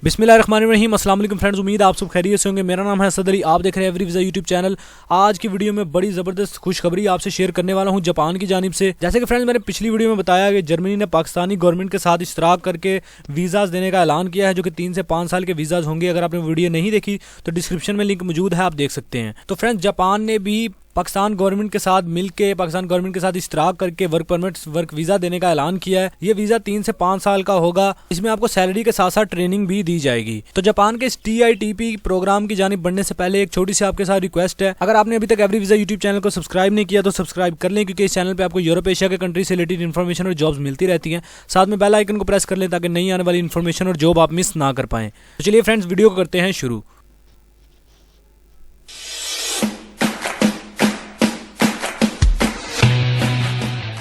बिस्मिल्लाहिर्रहमानिर्रहीम। अस्सलाम वालेकुम फ्रेंड्स, उम्मीद आप सब खैरियत से होंगे। मेरा नाम है असद अली, आप देख रहे हैं एवरी वीज़ा यूट्यूब चैनल। आज की वीडियो में बड़ी ज़बरदस्त खुशखबरी आपसे शेयर करने वाला हूं जापान की जानिब से। जैसे कि फ्रेंड्स मैंने पिछली वीडियो में बताया कि जर्मनी ने पाकिस्तानी गवर्नमेंट के साथ इश्तराक करके वीज़ाज़ देने का ऐलान किया है, जो कि 3 से 5 साल के वीज़ाज़ होंगे। अगर आपने वीडियो नहीं देखी तो डिस्क्रिप्शन में लिंक मौजूद है, आप देख सकते हैं। तो फ्रेंड्स जापान ने भी पाकिस्तान गवर्नमेंट के साथ मिलकर पाकिस्तान गवर्नमेंट के साथ इश्तराक करके वर्क परमिट वर्क वीज़ा देने का ऐलान किया है। ये वीज़ा 3 से 5 साल का होगा। इसमें आपको सैलरी के साथ साथ ट्रेनिंग भी दी जाएगी। तो जापान के इस TITP प्रोग्राम की जानिब बढ़ने से पहले एक छोटी सी आपके साथ रिक्वेस्ट है, अगर आपने अभी तक एवरी वीज़ा यूट्यूब चैनल को सब्सक्राइब नहीं किया तो सब्सक्राइब कर लें, क्योंकि इस चैनल पर आपको यूरोप एशिया के कंट्री से रिलेटेड इन्फॉर्मेशन और जॉब्स मिलती रहती हैं। साथ में बेल आइकन को प्रेस कर लें ताकि नई आने वाली इन्फॉर्मेशन और जॉब आप मिस ना कर पाएं। तो चलिए फ्रेंड्स, वीडियो को करते हैं शुरू।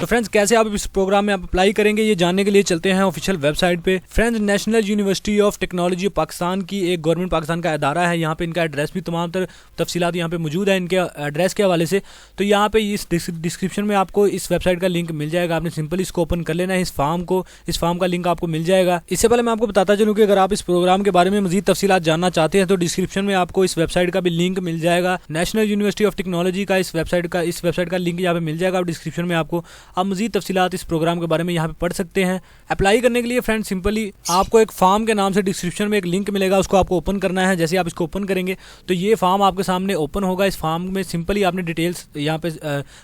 तो फ्रेंड्स कैसे आप इस प्रोग्राम में आप अप्लाई करेंगे, ये जानने के लिए चलते हैं ऑफिशियल वेबसाइट पे। Friends national university of technology Pakistan की एक गवर्नमेंट पाकिस्तान का अदारा है। यहाँ पे इनका एड्रेस भी तमाम तफसीलात यहाँ पे मौजूद है इनके एड्रेस के हवाले से। तो यहाँ पे इस डिस्क्रिप्शन में आपको इस वेबसाइट का लिंक मिल जाएगा। आपने सिंपल इसको ओपन कर लेना है, इस फॉर्म का लिंक आपको मिल जाएगा। इससे पहले मैं आपको बताता चलूँ कि अगर आप इस प्रोग्राम के बारे में मजीद तफसीलात जानना चाहते हैं तो डिस्क्रिप्शन में आपको इस वेबसाइट का भी लिंक मिल जाएगा। नेशनल यूनिवर्सिटी ऑफ टेक्नोलॉजी का इस वेबसाइट का लिंक यहाँ पे मिल जाएगा। डिस्क्रिप्शन में आपको आप मजीद तफसीलात इस प्रोग्राम के बारे में यहाँ पे पढ़ सकते हैं। अप्लाई करने के लिए फ्रेंड सिंपली आपको एक फॉर्म के नाम से डिस्क्रिप्शन में एक लिंक मिलेगा, उसको आपको ओपन करना है। जैसे आप इसको ओपन करेंगे तो ये फॉर्म आपके सामने ओपन होगा। इस फॉर्म में सिंपली आपने डिटेल्स यहाँ पे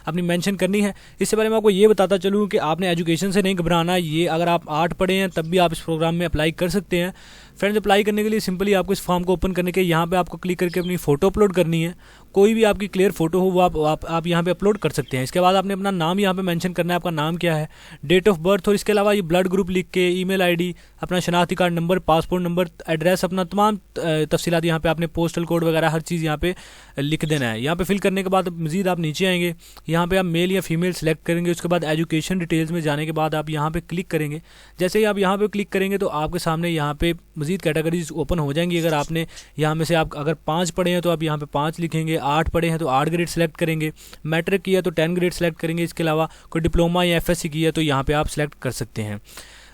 अपनी मेंशन करनी है। इससे पहले मैं आपको ये बताता चलूँ कि आपने एजुकेशन से नहीं घबराना। ये अगर आप 8 पढ़े हैं तब भी आप इस प्रोग्राम में अप्लाई कर सकते हैं। फ्रेंड्स अप्लाई करने के लिए सिंपली आपको इस फॉर्म को ओपन करने के यहाँ पे आपको क्लिक करके अपनी फ़ोटो अपलोड करनी है। कोई भी आपकी क्लियर फोटो हो वो आप यहाँ पे अपलोड कर सकते हैं। इसके बाद आपने अपना नाम यहाँ पे मेंशन करना है, आपका नाम क्या है, डेट ऑफ बर्थ, और इसके अलावा ये ब्लड ग्रुप लिख के ईमेल आईडी, अपना शनाख्ती card number, passport number, address, अपना तमाम तफसीलात यहाँ पे आपने पोस्टल कोड वगैरह हर चीज़ यहाँ पे लिख देना है। यहाँ पे फिल करने के बाद मजीद आप नीचे आएंगे, यहाँ पे आप मेल या फीमेल सेलेक्ट करेंगे। उसके बाद एजुकेशन डिटेल्स में जाने के बाद आप यहाँ पे क्लिक करेंगे। जैसे ही आप यहाँ पे क्लिक करेंगे तो आपके सामने यहाँ पे मजीद कैटेगरीज ओपन हो जाएंगी। अगर आपने यहाँ में से आप अगर 5 पढ़े हैं तो आप यहाँ पे 5 लिखेंगे, 8 पढ़े हैं तो 8 ग्रेड सेलेक्ट करेंगे, मैट्रिक किया तो 10 ग्रेड सेलेक्ट करेंगे। इसके अलावा कोई डिप्लोमा या FSC किया तो यहाँ पे आप सेलेक्ट कर सकते हैं।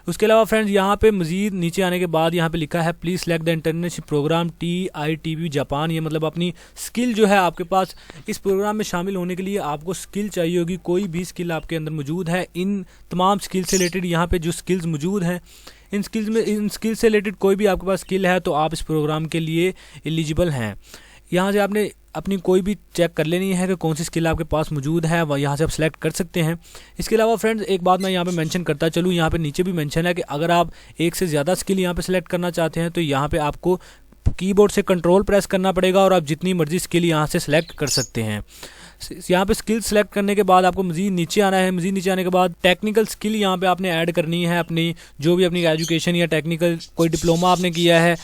उसके अलावा फ्रेंड्स यहाँ पे मजीद नीचे आने के बाद यहाँ पे लिखा है please select the internship programme TITP Japan. ये मतलब अपनी स्किल जो है आपके पास इस प्रोग्राम में शामिल होने के लिए आपको स्किल चाहिए होगी। कोई भी स्किल आपके अंदर मौजूद है, इन तमाम स्किल से रिलेटेड यहाँ पे जो स्किल्स मौजूद हैं इन स्किल्स से रिलेटेड कोई भी आपके पास स्किल है तो आप इस प्रोग्राम के लिए एलिजिबल हैं। यहाँ से आपने अपनी कोई भी चेक कर लेनी है कि कौन सी स्किल आपके पास मौजूद है, वह यहाँ से आप सेलेक्ट कर सकते हैं। इसके अलावा फ्रेंड्स एक बात मैं यहाँ पे मेंशन करता चलूँ, यहाँ पे नीचे भी मेंशन है कि अगर आप एक से ज़्यादा स्किल यहाँ पे सेलेक्ट करना चाहते हैं तो यहाँ पे आपको कीबोर्ड से कंट्रोल प्रेस करना पड़ेगा और आप जितनी मर्जी स्किल यहाँ से सेलेक्ट कर सकते हैं। यहाँ पे स्किल सेलेक्ट करने के बाद आपको मज़ीद नीचे आना है। मज़ीद नीचे आने के बाद टेक्निकल स्किल यहाँ पे आपने ऐड करनी है, अपनी जो भी अपनी एजुकेशन या टेक्निकल कोई डिप्लोमा आपने किया है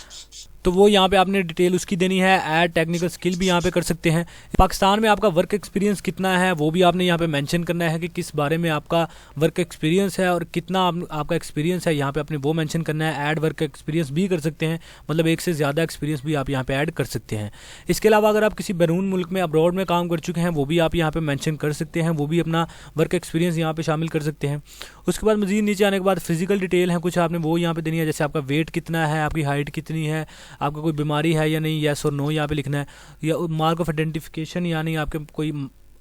तो वो यहाँ पे आपने डिटेल उसकी देनी है। ऐड टेक्निकल स्किल भी यहाँ पे कर सकते हैं। पाकिस्तान में आपका वर्क एक्सपीरियंस कितना है वो भी आपने यहाँ पे मेंशन करना है कि किस बारे में आपका वर्क एक्सपीरियंस है और कितना आपका एक्सपीरियंस है, यहाँ पे आपने वो मेंशन करना है। ऐड वर्क एक्सपीरियंस भी कर सकते हैं, मतलब एक से ज़्यादा एक्सपीरियंस भी आप यहाँ पे ऐड कर सकते हैं। इसके अलावा अगर आप किसी बैरून मुल्क में अब्रॉड में काम कर चुके हैं वो भी आप यहाँ पे मेंशन कर सकते हैं, वो भी अपना वर्क एक्सपीरियंस यहाँ पे शामिल कर सकते हैं। उसके बाद मज़ीद नीचे आने के बाद फिजिकल डिटेल है कुछ आपने वो यहाँ पे देनी है, जैसे आपका वेट कितना है, आपकी हाइट कितनी है, आपका कोई बीमारी है या नहीं, येस और नो यहाँ पे लिखना है। या मार्क ऑफ आइडेंटिफिकेशन यानी आपके कोई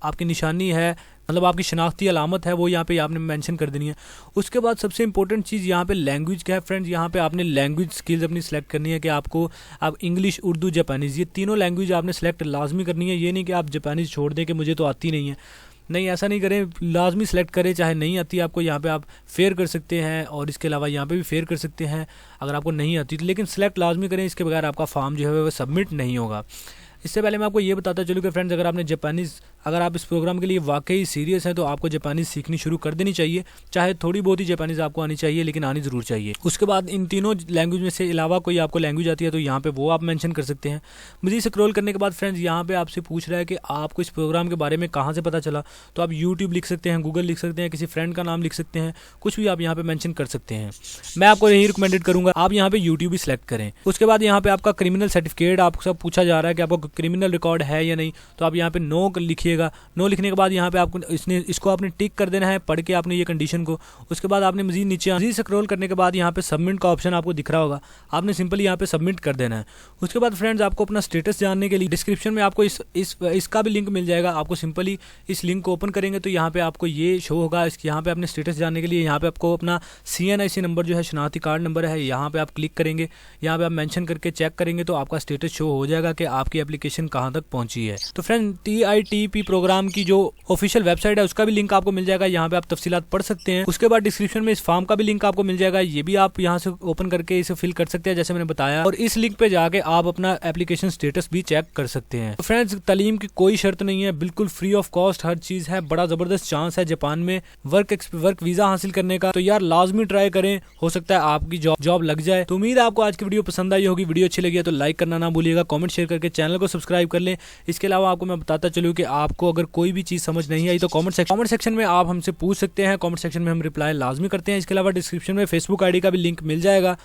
आपकी निशानी है, मतलब आपकी शनाख्ती अलामत है, वो यहाँ पे आपने मेंशन कर देनी है। उसके बाद सबसे इंपॉर्टेंट चीज़ यहाँ पे लैंग्वेज क्या है फ्रेंड्स, यहाँ पे आपने लैंग्वेज स्किल्स अपनी सेलेक्ट करनी है कि आप इंग्लिश, उर्दू, जापानीज़ ये तीनों लैंग्वेज आपने सेलेक्ट लाजमी करनी है। ये नहीं कि आप जापानीज़ छोड़ दें कि मुझे तो आती नहीं है, नहीं ऐसा नहीं करें, लाजमी सेलेक्ट करें। चाहे नहीं आती आपको यहाँ पे आप फेयर कर सकते हैं और इसके अलावा यहाँ पे भी फेयर कर सकते हैं अगर आपको नहीं आती तो, लेकिन सेलेक्ट लाजमी करें, इसके बगैर आपका फॉर्म जो है वो सबमिट नहीं होगा। इससे पहले मैं आपको ये बताता चलूँ कि फ्रेंड्स अगर आपने जापानीज़ अगर आप इस प्रोग्राम के लिए वाकई सीरियस हैं तो आपको जापानीज़ सीखनी शुरू कर देनी चाहिए। चाहे थोड़ी बहुत ही जापानीज़ आपको आनी चाहिए लेकिन आनी ज़रूर चाहिए। उसके बाद इन तीनों लैंग्वेज में से अलावा कोई आपको लैंग्वेज आती है तो यहाँ पे वो आप मेंशन कर सकते हैं। मज़ीद स्क्रॉल करने के बाद फ्रेंड्स यहाँ पे आपसे पूछ रहा है कि आपको इस प्रोग्राम के बारे में कहाँ से पता चला, तो आप यूट्यूब लिख सकते हैं, गूगल लिख सकते हैं, किसी फ्रेंड का नाम लिख सकते हैं, कुछ भी आप यहाँ पे मेंशन कर सकते हैं। मैं आपको यही रिकमेंडेड करूँगा आप यहाँ पे यूट्यूब ही सिलेक्ट करें। उसके बाद यहाँ पे आपका क्रिमिनल सर्टिफिकेट आपको सब पूछा जा रहा है कि आपको क्रिमिनल रिकॉर्ड है या नहीं, तो आप यहाँ पे नो लिखिएगा। लिखिएगा। नो लिखने के बाद यहाँ पे आपको इसको आपने टिक कर देना है पढ़ के आपने ये कंडीशन को। उसके बाद आपने मजीद नीचे स्क्रॉल करने के बाद यहाँ पे सबमिट का ऑप्शन आपको दिख रहा होगा, आपने सिंपली यहाँ पे सबमिट कर देना है। उसके बाद फ्रेंड्स आपको अपना स्टेटस जानने के लिए डिस्क्रिप्शन में आपको इसका भी लिंक मिल जाएगा। आपको सिंपली इस लिंक को ओपन करेंगे तो यहाँ पे आपको ये शो होगा। यहाँ पे अपने स्टेटस जानने के लिए यहाँ पे आपको अपना CNIC नंबर जो है, शनाख्ती कार्ड नंबर है, यहाँ पे आप क्लिक करेंगे, यहाँ पे आप मेंशन करके चेक करेंगे तो आपका स्टेटस शो हो जाएगा कि आपकी एप्लीकेशन कहाँ तक पहुंची है। तो फ्रेंड TITP प्रोग्राम की जो ऑफिशियल वेबसाइट है उसका भी लिंक आपको मिल जाएगा, यहाँ पे आप तफसीलात पढ़ सकते हैं। उसके बाद डिस्क्रिप्शन में इस फॉर्म का भी लिंक आपको मिल जाएगा, ये भी आप यहाँ से ओपन करके इसे फिल कर सकते हैं जैसे मैंने बताया, और इस लिंक पे जाके आप अपना एप्लीकेशन स्टेटस भी चेक कर सकते हैं। तो फ्रेंड्स तालीम की कोई शर्त नहीं है, बिल्कुल फ्री ऑफ कॉस्ट हर चीज है, बड़ा जबरदस्त चांस है जापान में वर्क वीजा हासिल करने का। तो यार लाजमी ट्राई करें, हो सकता है आपकी जॉब लग जाए। तो उम्मीद है आपको आज की वीडियो पसंद आई होगी। वीडियो अच्छी लगी है तो लाइक करना ना भूलिएगा, कमेंट शेयर करके चैनल को सब्सक्राइब कर लें। इसके अलावा आपको मैं बताता चलूँ कि आपको अगर कोई भी चीज समझ नहीं आई तो कमेंट सेक्शन में आप हमसे पूछ सकते हैं, कमेंट सेक्शन में हम रिप्लाई लाजमी करते हैं। इसके अलावा डिस्क्रिप्शन में फेसबुक ID का भी लिंक मिल जाएगा,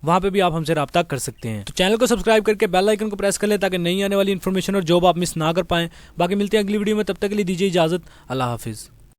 वहां पे भी आप हमसे राब्ता कर सकते हैं। तो चैनल को सब्सक्राइब करके बेल आइकन को प्रेस कर लें ताकि नई आने वाली इन्फॉर्मेशन और जॉब आप मिस ना कर पाएं। बाकी मिलते हैं अगली वीडियो में, तब तक के लिए दीजिए इजाजत। अल्लाह हाफिज।